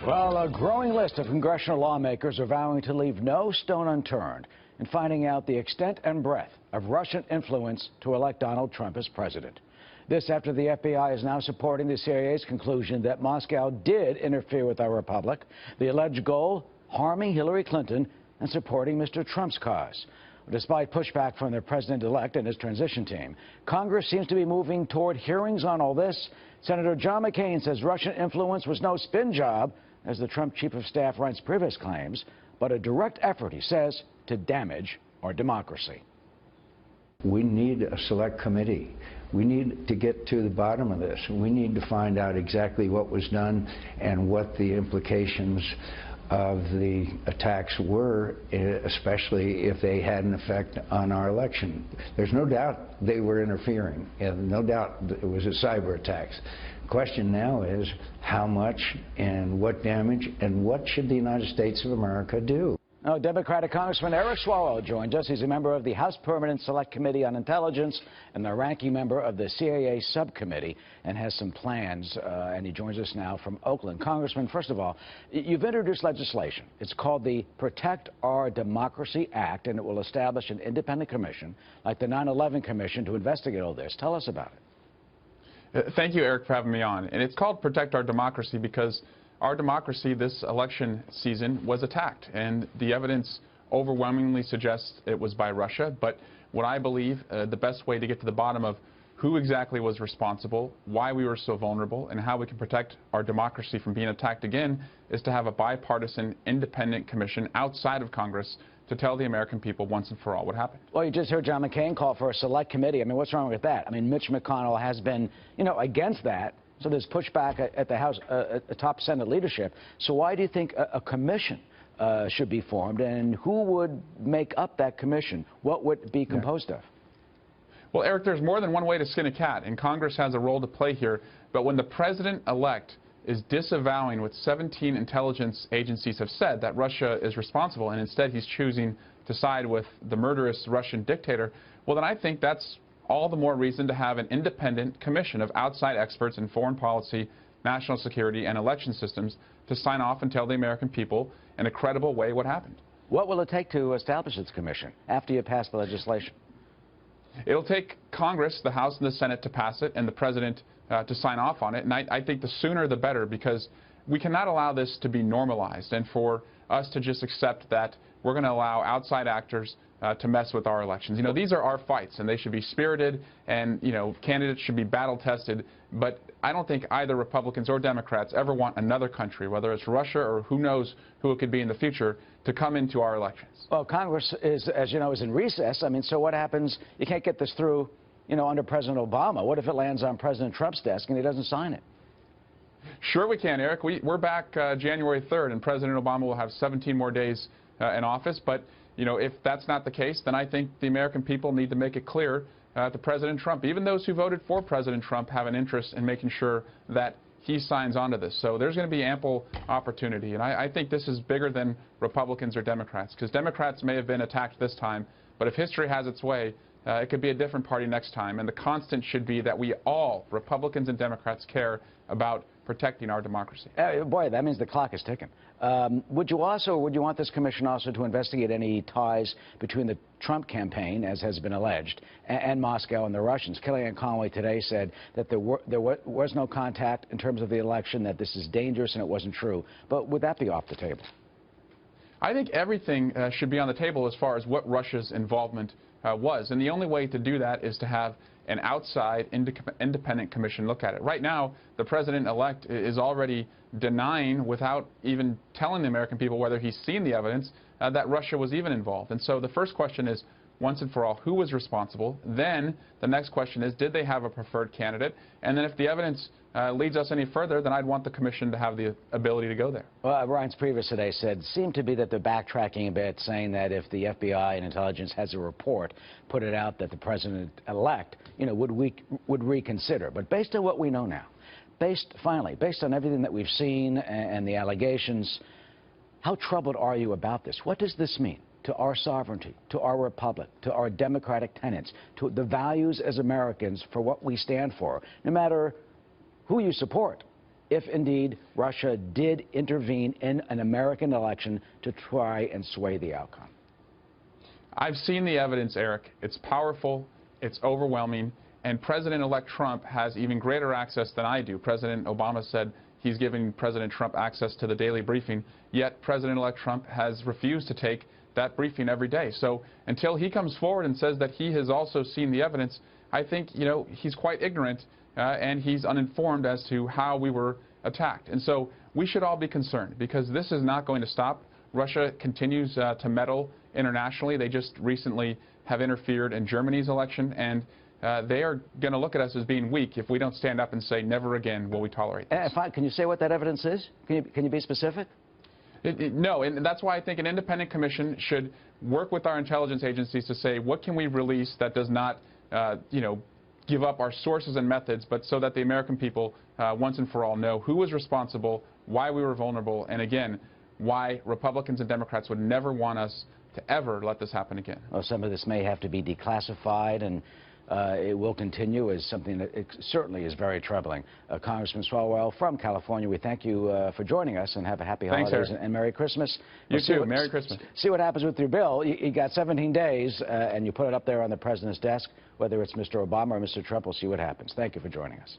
Well, a growing list of congressional lawmakers are vowing to leave no stone unturned in finding out the extent and breadth of Russian influence to elect Donald Trump as president. This after the FBI is now supporting the CIA's conclusion that Moscow did interfere with our republic, the alleged goal, harming Hillary Clinton and supporting Mr. Trump's cause. Despite pushback from the president-elect and his transition team, Congress seems to be moving toward hearings on all this. Senator John McCain says Russian influence was no spin job, as the Trump chief of staff writes previous claims, but a direct effort, he says, to damage our democracy. We need a select committee. We need to get to the bottom of this. We need to find out exactly what was done and what the implications of the attacks were, especially if they had an effect on our election. There's no doubt they were interfering, and no doubt it was a cyber attacks. The question now is how much and what damage and what should the United States of America do? Now, Democratic Congressman Eric Swalwell joined us. He's a member of the House Permanent Select Committee on Intelligence and the ranking member of the CIA Subcommittee and has some plans, and he joins us now from Oakland. Congressman, first of all, you've introduced legislation. It's called the Protect Our Democracy Act, and it will establish an independent commission like the 9/11 Commission to investigate all this. Tell us about it. Thank you, Eric, for having me on. And it's called Protect Our Democracy because our democracy this election season was attacked, and the evidence overwhelmingly suggests it was by Russia. But what I believe the best way to get to the bottom of who exactly was responsible, why we were so vulnerable, and how we can protect our democracy from being attacked again is to have a bipartisan, independent commission outside of Congress to tell the American people once and for all what happened. Well, you just heard John McCain call for a select committee. I mean, what's wrong with that? I mean, Mitch McConnell has been, against that. So there's pushback at the House, at the top Senate leadership. So why do you think a commission should be formed, and who would make up that commission? What would it be composed of? Well, Eric, there's more than one way to skin a cat, and Congress has a role to play here. But when the president-elect is disavowing what 17 intelligence agencies have said that Russia is responsible, and instead he's choosing to side with the murderous Russian dictator, well, then I think that's all the more reason to have an independent commission of outside experts in foreign policy, national security, and election systems to sign off and tell the American people in a credible way what happened. What will it take to establish this commission after you pass the legislation? It'll take Congress, the House and the Senate, to pass it, and the President to sign off on it. And I think the sooner the better, because we cannot allow this to be normalized and for us to just accept that we're going to allow outside actors to mess with our elections. These are our fights, and they should be spirited, and, candidates should be battle-tested. But I don't think either Republicans or Democrats ever want another country, whether it's Russia or who knows who it could be in the future, to come into our elections. Well, Congress is, as you know, is in recess. I mean, so what happens? You can't get this through, under President Obama. What if it lands on President Trump's desk and he doesn't sign it? Sure we can, Eric. We're back January 3rd, and President Obama will have 17 more days in office. But, if that's not the case, then I think the American people need to make it clear to President Trump. Even those who voted for President Trump have an interest in making sure that he signs on to this. So there's going to be ample opportunity. And I think this is bigger than Republicans or Democrats, because Democrats may have been attacked this time, but if history has its way, it could be a different party next time. And the constant should be that we all, Republicans and Democrats, care about protecting our democracy. Boy, that means the clock is ticking. Would you want this commission also to investigate any ties between the Trump campaign, as has been alleged, and Moscow and the Russians? Kellyanne Conway today said that there was no contact in terms of the election, that this is dangerous, and it wasn't true. But would that be off the table? I think everything should be on the table as far as what Russia's involvement was. And the only way to do that is to have an outside independent commission look at it. Right now, the president-elect is already denying, without even telling the American people whether he's seen the evidence, that Russia was even involved. And so the first question is, once and for all, who was responsible? Then the next question is, did they have a preferred candidate? And then if the evidence leads us any further, then I'd want the commission to have the ability to go there. Well, Reince Priebus today seemed to be that they're backtracking a bit, saying that if the FBI and intelligence has a report, put it out that the president-elect, would reconsider. But based on what we know now, based on everything that we've seen and the allegations, how troubled are you about this? What does this mean to our sovereignty, to our republic, to our democratic tenets, to the values as Americans for what we stand for, no matter who you support? if indeed Russia did intervene in an American election to try and sway the outcome? I've seen the evidence, Eric. It's powerful, it's overwhelming, and President-elect Trump has even greater access than I do. President Obama said he's giving President Trump access to the daily briefing, yet President-elect Trump has refused to take that briefing every day. So until he comes forward and says that he has also seen the evidence, I think, he's quite ignorant and he's uninformed as to how we were attacked. And so we should all be concerned, because this is not going to stop. Russia continues to meddle internationally. They just recently have interfered in Germany's election, and they are going to look at us as being weak if we don't stand up and say, never again will we tolerate this. Can you say what that evidence is? Can you be specific? No, and that's why I think an independent commission should work with our intelligence agencies to say, what can we release that does not, give up our sources and methods, but so that the American people, once and for all, know who was responsible, why we were vulnerable, and again, why Republicans and Democrats would never want us to ever let this happen again. Well, some of this may have to be declassified, and it will continue as something that it certainly is very troubling. Congressman Swalwell from California, we thank you for joining us, and have a happy holidays and Merry Christmas. You too. Merry Christmas. See what happens with your bill. You got 17 days, and you put it up there on the president's desk. Whether it's Mr. Obama or Mr. Trump, we'll see what happens. Thank you for joining us.